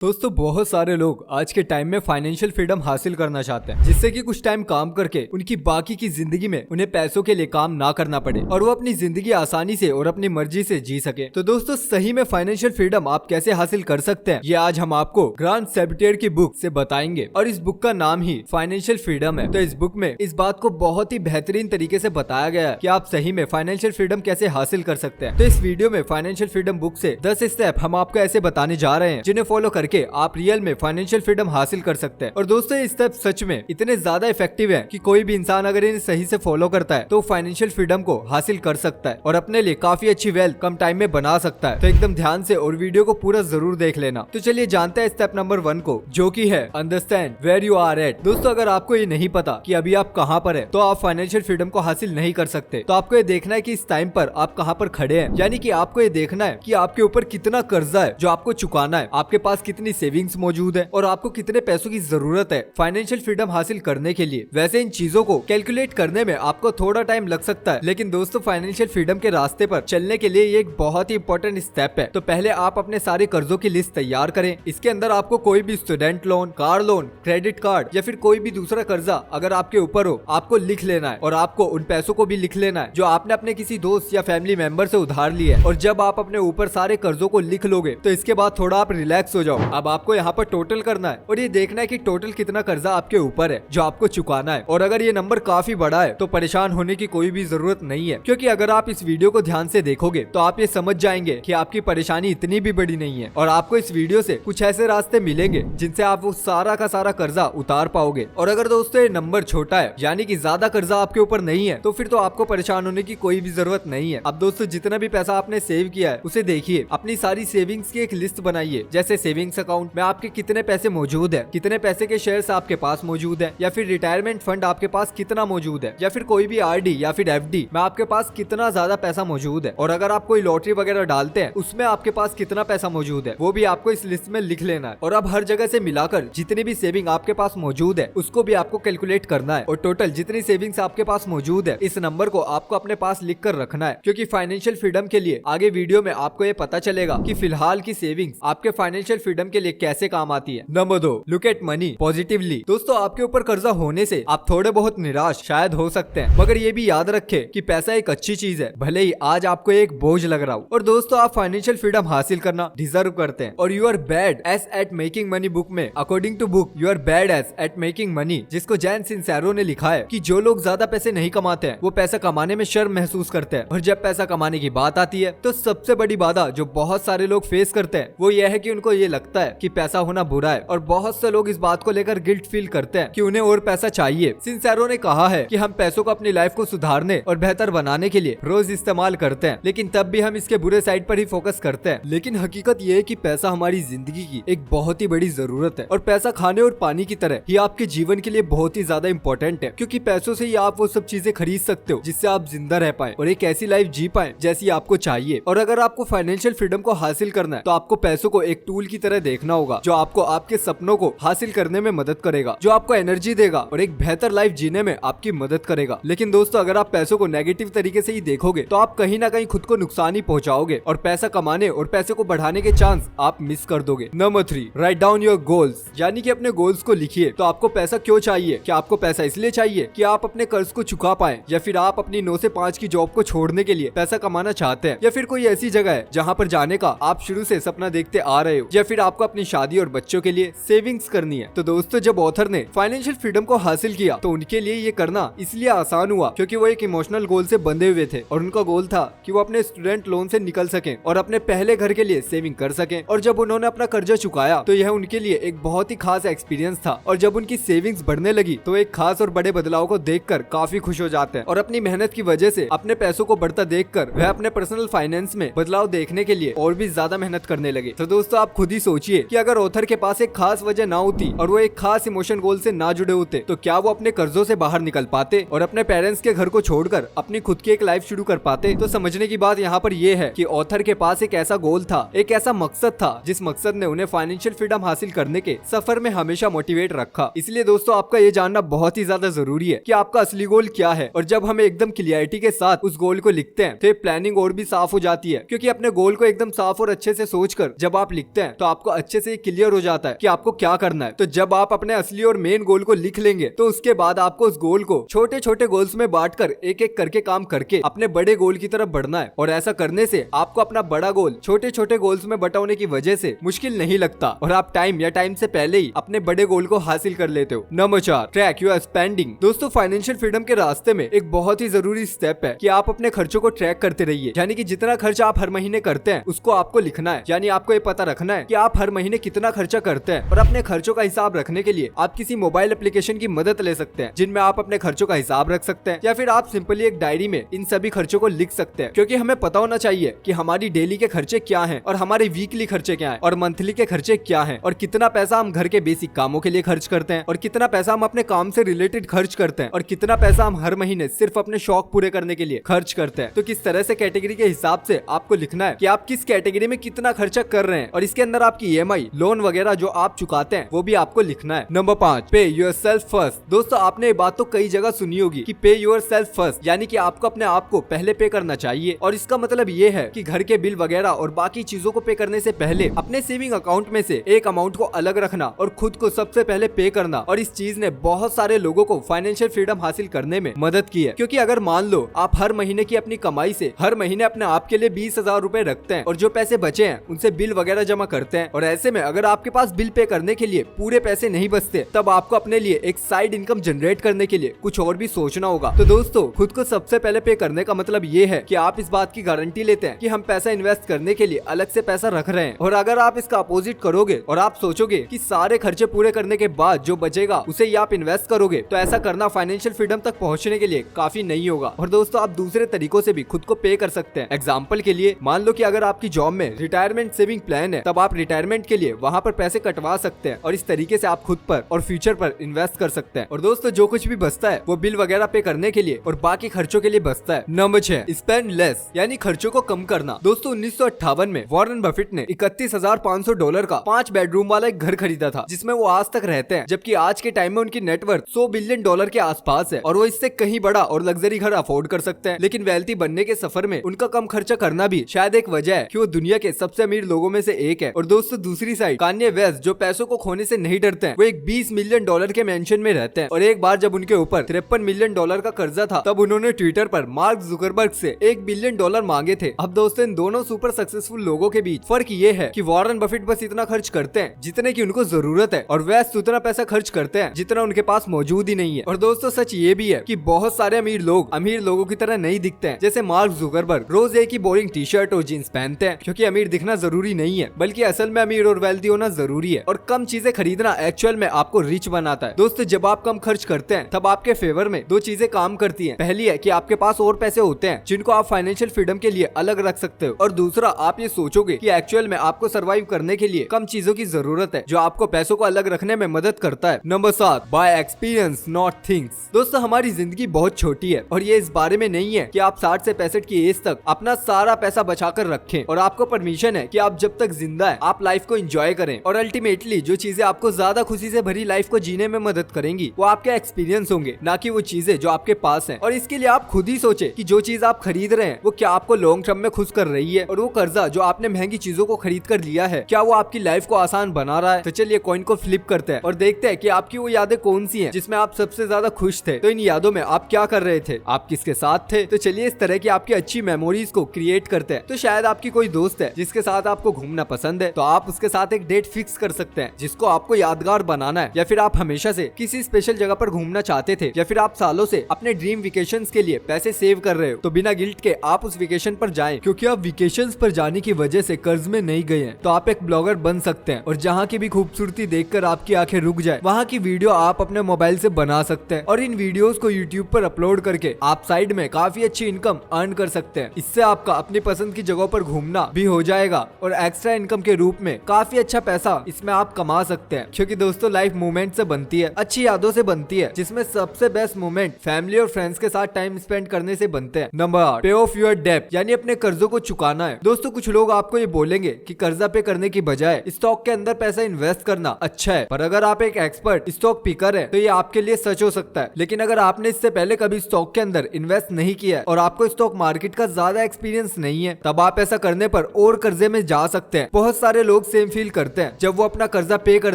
दोस्तों बहुत सारे लोग आज के टाइम में फाइनेंशियल फ्रीडम हासिल करना चाहते हैं, जिससे कि कुछ टाइम काम करके उनकी बाकी की जिंदगी में उन्हें पैसों के लिए काम ना करना पड़े और वो अपनी जिंदगी आसानी से और अपनी मर्जी से जी सके। तो दोस्तों सही में फाइनेंशियल फ्रीडम आप कैसे हासिल कर सकते हैं, ये आज हम आपको ग्रांट सेबेटियर की बुक से बताएंगे और इस बुक का नाम ही फाइनेंशियल फ्रीडम है। तो इस बुक में इस बात को बहुत ही बेहतरीन तरीके से बताया गया है कि आप सही में फाइनेंशियल फ्रीडम कैसे हासिल कर सकते हैं। तो इस वीडियो में फाइनेंशियल फ्रीडम बुक से 10 स्टेप हम आपको ऐसे बताने जा रहे हैं जिन्हें फॉलो करके आप रियल में फाइनेंशियल फ्रीडम हासिल कर सकते हैं। और दोस्तों ये स्टेप सच में इतने ज्यादा इफेक्टिव है कि कोई भी इंसान अगर इन्हें सही से फॉलो करता है तो फाइनेंशियल फ्रीडम को हासिल कर सकता है और अपने लिए काफी अच्छी वेल्थ कम टाइम में बना सकता है। तो एकदम ध्यान से और वीडियो को पूरा जरूर देख लेना। तो चलिए जानते हैं स्टेप नंबर 1 को, जो की है understand where you are at. दोस्तों अगर आपको ये नहीं पता कि अभी आप कहाँ पर है तो आप फाइनेंशियल फ्रीडम को हासिल नहीं कर सकते। तो आपको ये देखना है कि इस टाइम पर आप कहाँ पर खड़े हैं, यानी कि आपको ये देखना है कि आपके ऊपर कितना कर्जा है जो आपको चुकाना है, आपके पास कितनी सेविंग्स मौजूद है और आपको कितने पैसों की जरूरत है फाइनेंशियल फ्रीडम हासिल करने के लिए। वैसे इन चीजों को कैलकुलेट करने में आपको थोड़ा टाइम लग सकता है, लेकिन दोस्तों फाइनेंशियल फ्रीडम के रास्ते पर चलने के लिए ये एक बहुत ही इंपॉर्टेंट स्टेप है। तो पहले आप अपने सारे कर्जों की लिस्ट तैयार करें। इसके अंदर आपको कोई भी student loan, car loan, credit card या फिर कोई भी दूसरा कर्जा अगर आपके ऊपर हो, आपको लिख लेना है और आपको उन पैसों को भी लिख लेना है जो आपने अपने किसी दोस्त या फैमिली मेंबर से उधार लिया है। और जब आप अपने ऊपर सारे कर्जों को लिख लोगे तो इसके बाद थोड़ा आप रिलैक्स हो जाओ। अब आपको यहाँ पर टोटल करना है और ये देखना है कि टोटल कितना कर्जा आपके ऊपर है जो आपको चुकाना है। और अगर ये नंबर काफी बड़ा है तो परेशान होने की कोई भी जरूरत नहीं है, क्योंकि अगर आप इस वीडियो को ध्यान से देखोगे तो आप ये समझ जाएंगे कि आपकी परेशानी इतनी भी बड़ी नहीं है और आपको इस वीडियो से कुछ ऐसे रास्ते मिलेंगे जिनसे आप वो सारा का सारा कर्जा उतार पाओगे। और अगर दोस्तों ये नंबर छोटा है, यानी कि ज्यादा कर्जा आपके ऊपर नहीं है, तो फिर तो आपको परेशान होने की कोई भी जरूरत नहीं है। अब दोस्तों जितना भी पैसा आपने सेव किया है उसे देखिए, अपनी सारी सेविंग्स की एक लिस्ट बनाइए। जैसे सेविंग्स अकाउंट में आपके कितने पैसे मौजूद है, कितने पैसे के शेयर्स आपके पास मौजूद है, या फिर रिटायरमेंट फंड आपके पास कितना मौजूद है, या फिर कोई भी आरडी या फिर एफडी में आपके पास कितना ज्यादा पैसा मौजूद है। और अगर आप कोई लॉटरी वगैरह डालते हैं उसमें आपके पास कितना पैसा मौजूद है वो भी आपको इस लिस्ट में लिख लेना है। और अब हर जगह से मिलाकर जितनी भी सेविंग आपके पास मौजूद है उसको भी आपको कैलकुलेट करना है और टोटल जितनी सेविंग्स आपके पास मौजूद है इस नंबर को आपको अपने पास लिख कर रखना है, क्योंकि फाइनेंशियल फ्रीडम के लिए आगे वीडियो में आपको ये पता चलेगा कि फिलहाल की सेविंग्स आपके फाइनेंशियल फ्रीडम के लिए कैसे काम आती है। Number 2, look at money positively. दोस्तों आपके ऊपर कर्जा होने से आप थोड़े बहुत निराश शायद हो सकते हैं, मगर ये भी याद रखें कि पैसा एक अच्छी चीज है, भले ही आज आपको एक बोझ लग रहा हो। और दोस्तों आप फाइनेंशियल फ्रीडम हासिल करना डिजर्व करते हैं और you are bad ass at making money book में, according to book you are bad ass at making money, जिसको जैन सिंसेरो ने लिखा है कि जो लोग ज्यादा पैसे नहीं कमाते हैं वो पैसा कमाने में शर्म महसूस करते हैं, और जब पैसा कमाने की बात आती है तो सबसे बड़ी बाधा जो बहुत सारे लोग फेस करते हैं वो ये है कि उनको ये लगता है कि पैसा होना बुरा है। और बहुत से लोग इस बात को लेकर गिल्ट फील करते हैं कि उन्हें और पैसा चाहिए। सिंसेरो ने कहा है कि हम पैसों को अपनी लाइफ को सुधारने और बेहतर बनाने के लिए रोज इस्तेमाल करते हैं, लेकिन तब भी हम इसके बुरे साइड पर ही फोकस करते हैं। लेकिन हकीकत ये है कि पैसा हमारी जिंदगी की एक बहुत ही बड़ी जरूरत है और पैसा खाने और पानी की तरह ही आपके जीवन के लिए बहुत ही ज्यादा इंपॉर्टेंट है, क्योंकि पैसों से ही आप वो सब चीजें खरीद सकते हो जिससे आप जिंदा रह पाए और एक ऐसी लाइफ जी पाए जैसी आपको चाहिए। और अगर आपको फाइनेंशियल फ्रीडम को हासिल करना है तो आपको पैसों को एक टूल की तरह देखना होगा जो आपको आपके सपनों को हासिल करने में मदद करेगा, जो आपको एनर्जी देगा और एक बेहतर लाइफ जीने में आपकी मदद करेगा। लेकिन दोस्तों अगर आप पैसों को नेगेटिव तरीके से ही देखोगे तो आप कहीं ना कहीं खुद को नुकसान ही पहुंचाओगे और पैसा कमाने और पैसे को बढ़ाने के चांस आप मिस कर दोगे। Number 3, write down your goals, यानी कि अपने गोल्स को लिखिए। तो आपको पैसा क्यों चाहिए? क्या आपको पैसा इसलिए चाहिए कि आप अपने कर्ज को चुका पाए, या फिर आप अपनी 9 से 5 की जॉब को छोड़ने के लिए पैसा कमाना चाहते हैं, या फिर कोई ऐसी जगह है जहाँ पर जाने का आप शुरू से सपना देखते आ रहे हो, या फिर आपको अपनी शादी और बच्चों के लिए सेविंग्स करनी है। तो दोस्तों जब ऑथर ने फाइनेंशियल फ्रीडम को हासिल किया तो उनके लिए ये करना इसलिए आसान हुआ क्योंकि वो एक इमोशनल गोल से बंधे हुए थे और उनका गोल था कि वो अपने स्टूडेंट लोन से निकल सकें और अपने पहले घर के लिए सेविंग कर सकें। और जब उन्होंने अपना कर्जा चुकाया तो यह उनके लिए एक बहुत ही खास एक्सपीरियंस था, और जब उनकी सेविंग्स बढ़ने लगी तो एक खास और बड़े बदलाव को देखकर काफी खुश हो जाते हैं और अपनी मेहनत की वजह से अपने पैसों को बढ़ता देखकर वह अपने पर्सनल फाइनेंस में बदलाव देखने के लिए और भी ज्यादा मेहनत करने लगे। तो दोस्तों आप खुद ही सोचिए कि अगर ऑथर के पास एक खास वजह ना होती और वो एक खास इमोशन गोल से ना जुड़े होते तो क्या वो अपने कर्जों से बाहर निकल पाते और अपने पेरेंट्स के घर को छोड़कर अपनी खुद की एक लाइफ शुरू कर पाते? तो समझने की बात यहाँ पर ये है कि ऑथर के पास एक ऐसा गोल था, एक ऐसा मकसद था जिस मकसद ने उन्हें फाइनेंशियल फ्रीडम हासिल करने के सफर में हमेशा मोटिवेट रखा। इसलिए दोस्तों आपका ये जानना बहुत ही ज्यादा जरूरी है कि आपका असली गोल क्या है। और जब हम एकदम क्लियरिटी के साथ उस गोल को लिखते हैं तो प्लानिंग और भी साफ हो जाती है, क्योंकि अपने गोल को एकदम साफ और अच्छे से सोचकर जब आप लिखते हैं तो आपको आपको अच्छे से क्लियर हो जाता है कि आपको क्या करना है। तो जब आप अपने असली और मेन गोल को लिख लेंगे तो उसके बाद आपको उस गोल को छोटे छोटे गोल्स में बांटकर एक एक करके काम करके अपने बड़े गोल की तरफ बढ़ना है। और ऐसा करने से आपको अपना बड़ा गोल छोटे छोटे गोल्स में बटा होने की वजह से मुश्किल नहीं लगता और आप टाइम या टाइम से पहले ही अपने बड़े गोल को हासिल कर लेते हो। Number 4, track your spending. दोस्तों, फाइनेंशियल फ्रीडम के रास्ते में एक बहुत ही जरूरी स्टेप है कि आप अपने खर्चों को ट्रैक करते रहिए। यानी कि जितना खर्चा आप हर महीने करते हैं उसको आपको लिखना है। यानी आपको ये पता रखना है कि आप हर महीने कितना खर्चा करते हैं। और अपने खर्चों का हिसाब रखने के लिए आप किसी मोबाइल एप्लीकेशन की मदद ले सकते हैं जिनमें आप अपने खर्चों का हिसाब रख सकते हैं, या फिर आप सिंपली एक डायरी में इन सभी खर्चों को लिख सकते हैं। क्योंकि हमें पता होना चाहिए कि हमारी डेली के खर्चे क्या हैं और हमारे वीकली खर्चे क्या हैं और मंथली के खर्चे क्या हैं और कितना पैसा हम घर के बेसिक कामों के लिए खर्च करते हैं और कितना पैसा हम अपने काम से रिलेटेड खर्च करते हैं और कितना पैसा हम हर महीने सिर्फ अपने शौक पूरे करने के लिए खर्च करते हैं। तो किस तरह से कैटेगरी के हिसाब से आपको लिखना है कि आप किस कैटेगरी में कितना खर्चा कर रहे हैं और इसके अंदर आपकी ईएमआई, लोन वगैरह जो आप चुकाते हैं वो भी आपको लिखना है। नंबर 5, पे योरसेल्फ फर्स्ट। दोस्तों, आपने ये बात तो कई जगह सुनी होगी कि पे योरसेल्फ फर्स्ट, यानी कि आपको अपने आप को पहले पे करना चाहिए। और इसका मतलब ये है कि घर के बिल वगैरह और बाकी चीजों को पे करने से पहले अपने सेविंग अकाउंट में से एक अमाउंट को अलग रखना और खुद को सबसे पहले पे करना। और इस चीज ने बहुत सारे लोगों को फाइनेंशियल फ्रीडम हासिल करने में मदद की है। क्योंकि अगर मान लो आप हर महीने की अपनी कमाई से हर महीने अपने आप के लिए 20,000 रुपए रखते हैं और जो पैसे बचे हैं उनसे बिल वगैरह जमा करते हैं, और ऐसे में अगर आपके पास बिल पे करने के लिए पूरे पैसे नहीं बचते, तब आपको अपने लिए एक साइड इनकम जनरेट करने के लिए कुछ और भी सोचना होगा। तो दोस्तों, खुद को सबसे पहले पे करने का मतलब ये है कि आप इस बात की गारंटी लेते हैं कि हम पैसा इन्वेस्ट करने के लिए अलग से पैसा रख रहे हैं। और अगर आप इसका अपोजिट करोगे और आप सोचोगे कि सारे खर्चे पूरे करने के बाद जो बचेगा उसे ही आप इन्वेस्ट करोगे, तो ऐसा करना फाइनेंशियल फ्रीडम तक पहुंचने के लिए काफी नहीं होगा। और दोस्तों, आप दूसरे तरीकों से भी खुद को पे कर सकते हैं। एग्जाम्पल के लिए, मान लो कि अगर आपकी जॉब में रिटायरमेंट सेविंग प्लान है, तब आप रिटायरमेंट के लिए वहाँ पर पैसे कटवा सकते हैं और इस तरीके से आप खुद पर और फ्यूचर पर इन्वेस्ट कर सकते हैं। और दोस्तों, जो कुछ भी बचता है वो बिल वगैरह पे करने के लिए और बाकी खर्चों के लिए बचता है। नंबर 6, स्पेंड लेस, यानी खर्चों को कम करना। दोस्तों, 1958 में वॉरेन बफेट ने $31,500 का 5 बेडरूम वाला एक घर खरीदा था, जिसमें वो आज तक रहते हैं। जबकि आज के टाइम में उनकी नेटवर्थ $100 बिलियन के आसपास है और वो इससे कहीं बड़ा और लग्जरी घर अफोर्ड कर सकते हैं। लेकिन वेल्थी बनने के सफर में उनका कम खर्चा करना भी शायद एक वजह है कि वो दुनिया के सबसे अमीर लोगों में से एक है। और दोस्तों, दूसरी साइड कान्ये वेस्ट, जो पैसों को खोने से नहीं डरते हैं, वो एक $20 मिलियन के मेंशन में रहते हैं। और एक बार जब उनके ऊपर $53 मिलियन का कर्जा था, तब उन्होंने ट्विटर पर मार्क जुकरबर्ग से $1 बिलियन मांगे थे। अब दोस्तों, इन दोनों सुपर सक्सेसफुल लोगों के बीच फर्क ये है कि वॉरेन बफेट बस इतना खर्च करते हैं जितने की उनको जरूरत है और वेस्ट उतना पैसा खर्च करते हैं जितना उनके पास मौजूद ही नहीं है। और दोस्तों, सच ये भी है कि बहुत सारे अमीर लोग अमीर लोगों की तरह नहीं दिखते हैं। जैसे मार्क जुकरबर्ग रोज एक ही बोरिंग टी शर्ट और जींस पहनते हैं, क्योंकि अमीर दिखना जरूरी नहीं है, बल्कि असल में अमीर और वेल्दी होना जरूरी है। और कम चीजें खरीदना एक्चुअल में आपको रिच बनाता है। दोस्तों, जब आप कम खर्च करते हैं तब आपके फेवर में दो चीजें काम करती हैं। पहली है कि आपके पास और पैसे होते हैं जिनको आप फाइनेंशियल फ्रीडम के लिए अलग रख सकते हो, और दूसरा, आप ये सोचोगे कि एक्चुअल में आपको सर्वाइव करने के लिए कम चीजों की जरूरत है, जो आपको पैसों को अलग रखने में मदद करता है। Number 7, bye experience not things. दोस्तों, हमारी जिंदगी बहुत छोटी है और ये इस बारे में नहीं है कि आप 60 से 65 की एज तक अपना सारा पैसा बचा कर रखें। और आपको परमिशन है कि आप जब तक जिंदा है आप लाइफ को एंजॉय करें। और अल्टीमेटली जो चीजें आपको ज्यादा खुशी से भरी लाइफ को जीने में मदद करेंगी वो आपके एक्सपीरियंस होंगे, ना कि वो चीजें जो आपके पास हैं। और इसके लिए आप खुद ही सोचे कि जो चीज आप खरीद रहे हैं वो क्या आपको लॉन्ग टर्म में खुश कर रही है, और वो कर्जा जो आपने महंगी चीजों को खरीद कर लिया है क्या वो आपकी लाइफ को आसान बना रहा है। तो चलिए कॉइन को फ्लिप करते हैं और देखते हैं कि आपकी वो यादें कौन सी हैं जिसमें आप सबसे ज्यादा खुश थे। तो इन यादों में आप क्या कर रहे थे, आप किसके साथ थे। तो चलिए इस तरह की आपकी अच्छी मेमोरीज को क्रिएट करते हैं। तो शायद आपकी कोई दोस्त है जिसके साथ आपको घूमना पसंद है, तो आप उसके साथ एक डेट फिक्स कर सकते हैं जिसको आपको यादगार बनाना है। या फिर आप हमेशा से किसी स्पेशल जगह पर घूमना चाहते थे, या फिर आप सालों से अपने ड्रीम वेकेशंस के लिए पैसे सेव कर रहे हो, तो बिना गिल्ट के आप उस वेकेशन पर जाएं। क्योंकि आप वेकेशंस पर जाने की वजह से कर्ज में नहीं गए हैं, तो आप एक ब्लॉगर बन सकते हैं और जहाँ की भी खूबसूरती देखकर आपकी आंखें रुक जाए, वहाँ की वीडियो आप अपने मोबाइल से बना सकते हैं और इन वीडियोस को यूट्यूब पर अपलोड करके आप साइड में काफी अच्छी इनकम अर्न कर सकते हैं। इससे आपका अपनी पसंद की जगहों पर घूमना भी हो जाएगा और एक्स्ट्रा इनकम के रूप में काफी अच्छा पैसा इसमें आप कमा सकते हैं। क्योंकि दोस्तों, लाइफ मूवमेंट से बनती है, अच्छी यादों से बनती है, जिसमें सबसे बेस्ट मोमेंट फैमिली और फ्रेंड्स के साथ टाइम स्पेंड करने से बनते हैं। नंबर 8, पे ऑफ योर डेट, यानी अपने कर्जों को चुकाना है। दोस्तों, कुछ लोग आपको ये बोलेंगे कि कर्जा पे करने की बजाय स्टॉक के अंदर पैसा इन्वेस्ट करना अच्छा है, पर अगर आप एक एक्सपर्ट स्टॉक पिकर है तो ये आपके लिए सच हो सकता है। लेकिन अगर आपने इससे पहले कभी स्टॉक के अंदर इन्वेस्ट नहीं किया है और आपको स्टॉक मार्केट का ज्यादा एक्सपीरियंस नहीं है, तब आप ऐसा करने पर और कर्जे में जा सकते हैं। बहुत सारे लोग लोग सेम फील करते हैं जब वो अपना कर्जा पे कर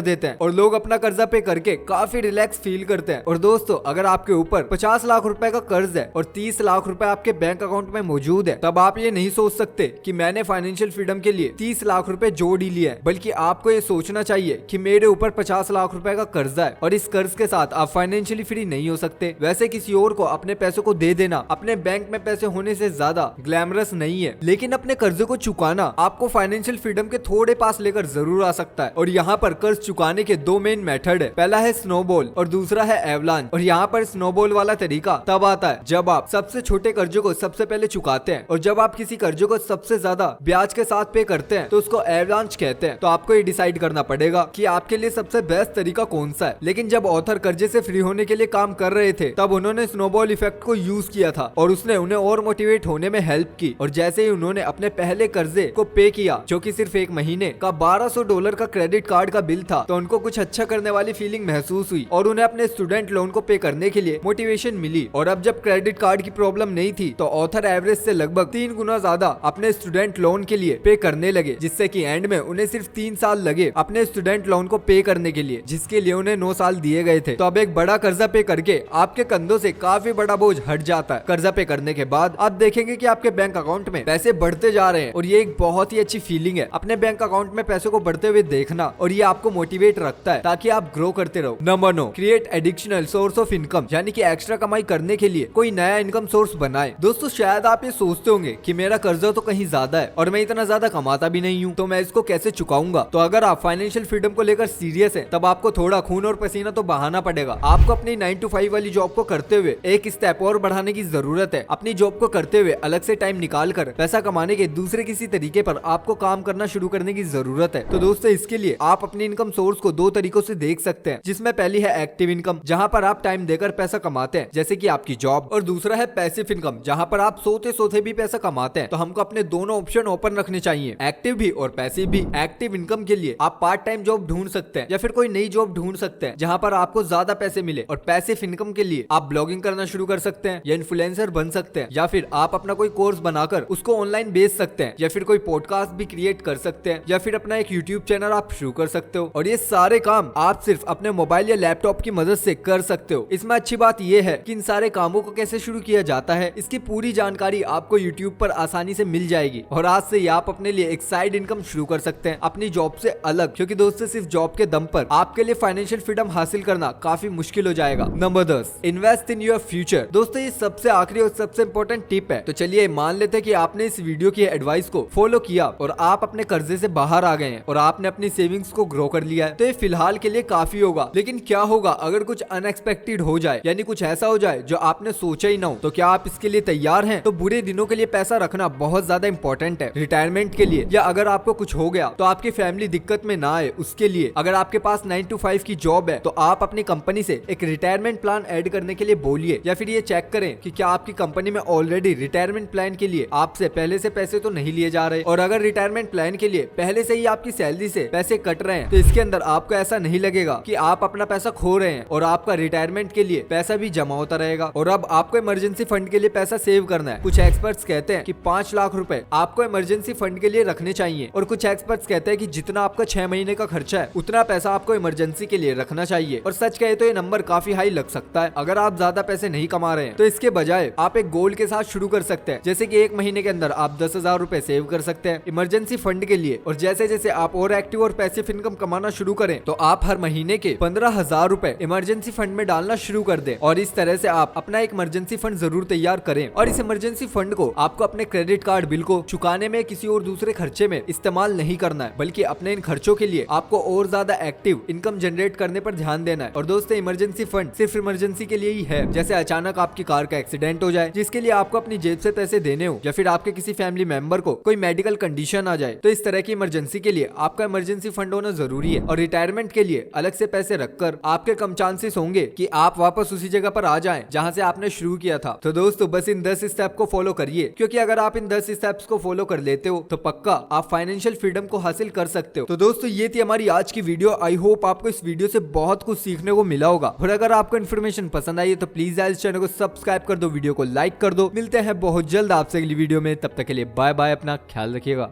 देते हैं और लोग अपना कर्जा पे करके काफी रिलैक्स फील करते हैं। और दोस्तों अगर आपके ऊपर 50 लाख रुपए का कर्ज है और 30 लाख रुपए आपके बैंक अकाउंट में मौजूद है, तब आप ये नहीं सोच सकते कि मैंने फाइनेंशियल फ्रीडम के लिए 30 लाख रुपए जोड़ ही लिया है, बल्कि आपको ये सोचना चाहिए कि मेरे ऊपर 50 लाख रुपए का कर्जा है और इस कर्ज के साथ आप फाइनेंशियली फ्री नहीं हो सकते। वैसे किसी और को अपने पैसों को दे देना अपने बैंक में पैसे होने से ज्यादा ग्लैमरस नहीं है, लेकिन अपने कर्जे को चुकाना आपको फाइनेंशियल फ्रीडम के थोड़े पास लेकर जरूर आ सकता है। और यहाँ पर कर्ज चुकाने के दो मेन मेथड है, पहला है स्नोबॉल और दूसरा है एवलांच। और यहाँ पर स्नोबॉल वाला तरीका तब आता है जब आप सबसे छोटे कर्जों को सबसे पहले चुकाते हैं, और जब आप किसी कर्जों को सबसे ज्यादा ब्याज के साथ पे करते हैं तो उसको एवलांच कहते हैं। तो आपको ये डिसाइड करना पड़ेगा कि आपके लिए सबसे बेस्ट तरीका कौन सा है। लेकिन जब ऑथर कर्जे से फ्री होने के लिए काम कर रहे थे तब उन्होंने स्नोबॉल इफेक्ट को यूज किया था और उसने उन्हें और मोटिवेट होने में हेल्प की। और जैसे ही उन्होंने अपने पहले कर्जे को पे किया, जो कि सिर्फ एक महीने का $1200 का क्रेडिट कार्ड का बिल था, तो उनको कुछ अच्छा करने वाली फीलिंग महसूस हुई और उन्हें अपने स्टूडेंट लोन को पे करने के लिए मोटिवेशन मिली। और अब जब क्रेडिट कार्ड की प्रॉब्लम नहीं थी तो ऑथर एवरेज से लगभग 3 गुना ज्यादा अपने स्टूडेंट लोन के लिए पे करने लगे, जिससे कि एंड में उन्हें सिर्फ 3 साल लगे अपने स्टूडेंट लोन को पे करने के लिए, जिसके लिए उन्हें 9 साल दिए गए थे। तो अब एक बड़ा कर्जा पे करके आपके कंधों से काफी बड़ा बोझ हट जाता है। कर्जा पे करने के बाद आप देखेंगे कि आपके बैंक अकाउंट में पैसे बढ़ते जा रहे हैं और ये एक बहुत ही अच्छी फीलिंग है अपने बैंक अकाउंट में पैसों को बढ़ते हुए देखना, और ये आपको मोटिवेट रखता है ताकि आप ग्रो करते रहो। Number 9, create additional source of income, यानी कि एक्स्ट्रा कमाई करने के लिए कोई नया इनकम सोर्स बनाए। दोस्तों शायद आप ये सोचते होंगे कि मेरा कर्जा तो कहीं ज्यादा है और मैं इतना ज्यादा कमाता भी नहीं हूँ, तो मैं इसको कैसे चुकाऊंगा। तो अगर आप फाइनेंशियल फ्रीडम को लेकर सीरियस है तब आपको थोड़ा खून और पसीना तो बहाना पड़ेगा। आपको अपनी 9 to 5 वाली जॉब को करते हुए एक स्टेप और बढ़ाने की जरूरत है। अपनी जॉब को करते हुए अलग से टाइम निकाल कर पैसा कमाने के दूसरे किसी तरीके पर आपको काम करना शुरू करने की जरूरत है। तो दोस्तों इसके लिए आप अपनी इनकम सोर्स को 2 तरीकों से देख सकते हैं, जिसमें पहली है एक्टिव इनकम, जहां पर आप टाइम देकर पैसा कमाते हैं जैसे कि आपकी जॉब, और दूसरा है पैसिव इनकम, जहां पर आप सोते सोते भी पैसा कमाते हैं। तो हमको अपने दोनों ऑप्शन ओपन रखने चाहिए, एक्टिव भी और पैसिव भी। एक्टिव इनकम के लिए आप पार्ट टाइम जॉब ढूंढ सकते हैं या फिर कोई नई जॉब ढूंढ सकते हैं जहां पर आपको ज्यादा पैसे मिले। और पैसिव इनकम के लिए आप ब्लॉगिंग करना शुरू कर सकते हैं या इन्फ्लुएंसर बन सकते हैं, या फिर आप अपना कोई कोर्स बनाकर उसको ऑनलाइन बेच सकते हैं, या फिर कोई पॉडकास्ट भी क्रिएट कर सकते हैं, या फिर अपना एक यूट्यूब चैनल आप शुरू कर सकते हो। और ये सारे काम आप सिर्फ अपने मोबाइल या लैपटॉप की मदद से कर सकते हो। इसमें अच्छी बात यह है कि इन सारे कामों को कैसे शुरू किया जाता है इसकी पूरी जानकारी आपको यूट्यूब पर आसानी से मिल जाएगी। और आज से आप अपने लिए एक साइड इनकम शुरू कर सकते हैं अपनी जॉब से अलग, क्योंकि दोस्तों सिर्फ जॉब के दम पर आपके लिए फाइनेंशियल फ्रीडम हासिल करना काफी मुश्किल हो जाएगा। Number 10, invest in your future. दोस्तों ये सबसे आखिरी और सबसे इंपॉर्टेंट टिप है। तो चलिए मान लेते हैं कि आपने इस वीडियो की एडवाइस को फॉलो किया और आप अपने कर्जे से बाहर आ गए हैं और आपने अपनी सेविंग्स को ग्रो कर लिया है, तो ये फिलहाल के लिए काफी होगा। लेकिन क्या होगा अगर कुछ अनएक्सपेक्टेड हो जाए, यानी कुछ ऐसा हो जाए जो आपने सोचा ही ना हो, तो क्या आप इसके लिए तैयार हैं? तो बुरे दिनों के लिए पैसा रखना बहुत ज्यादा इंपॉर्टेंट है, रिटायरमेंट के लिए, या अगर आपको कुछ हो गया तो आपकी फैमिली दिक्कत में ना आए उसके लिए। अगर आपके पास 9 to 5 की जॉब है तो आप अपनी कंपनी से एक रिटायरमेंट प्लान ऐड करने के लिए बोलिए, या फिर ये चेक करें कि क्या आपकी कंपनी में ऑलरेडी रिटायरमेंट प्लान के लिए आपसे पहले से पैसे तो नहीं लिए जा रहे। और अगर रिटायरमेंट प्लान के लिए पहले से ही आपकी सैलरी से पैसे कट रहे हैं तो इसके अंदर आपको ऐसा नहीं लगेगा कि आप अपना पैसा खो रहे हैं और आपका रिटायरमेंट के लिए पैसा भी जमा होता रहेगा। और अब आपको इमरजेंसी फंड के लिए पैसा सेव करना है। कुछ एक्सपर्ट्स कहते हैं कि 5 लाख रुपए आपको इमरजेंसी फंड के लिए रखने चाहिए, और कुछ एक्सपर्ट्स कहते हैं कि जितना आपका 6 महीने का खर्चा है उतना पैसा आपको इमरजेंसी के लिए रखना चाहिए। और सच कहे तो ये नंबर काफी हाई लग सकता है अगर आप ज्यादा पैसे नहीं कमा रहे हैं। तो इसके बजाय आप एक गोल के साथ शुरू कर सकते हैं, जैसे कि 1 महीने के अंदर आप 10,000 रुपए सेव कर सकते हैं इमरजेंसी फंड के लिए। और जैसे जैसे आप और एक्टिव और पैसिव इनकम कमाना शुरू करें तो आप हर महीने के 15,000 रुपए इमरजेंसी फंड में डालना शुरू कर दें। और इस तरह से आप अपना एक इमरजेंसी फंड जरूर तैयार करें। और इस इमरजेंसी फंड को आपको अपने क्रेडिट कार्ड बिल को चुकाने में, किसी और दूसरे खर्चे में इस्तेमाल नहीं करना है, बल्कि अपने इन खर्चों के लिए आपको और ज्यादा एक्टिव इनकम जनरेट करने पर ध्यान देना है। और दोस्तों इमरजेंसी फंड सिर्फ इमरजेंसी के लिए ही है, जैसे अचानक आपकी कार का एक्सीडेंट हो जाए जिसके लिए आपको अपनी जेब से पैसे देने हो, या फिर आपके किसी फैमिली मेंबर को कोई मेडिकल कंडीशन आ जाए। तो इस तरह की इमरजेंसी के लिए आपका इमरजेंसी फंड होना जरूरी है। और रिटायरमेंट के लिए अलग से पैसे रखकर आपके कम चांसेस होंगे कि आप वापस उसी जगह पर आ जाएं जहां से आपने शुरू किया था। तो दोस्तों बस इन 10 स्टेप को फॉलो करिए, क्योंकि अगर आप इन 10 स्टेप्स को फॉलो कर लेते हो तो पक्का आप फाइनेंशियल फ्रीडम को हासिल कर सकते हो। तो दोस्तों ये थी हमारी आज की वीडियो। आई होप आपको इस वीडियो से बहुत कुछ सीखने को मिला होगा। और अगर आपको इन्फॉर्मेशन पसंद आई है तो प्लीज इस चैनल को सब्सक्राइब कर दो, वीडियो को लाइक कर दो। मिलते हैं बहुत जल्द आपसे अगली वीडियो में, तब तक के लिए बाय बाय, अपना ख्याल रखिएगा।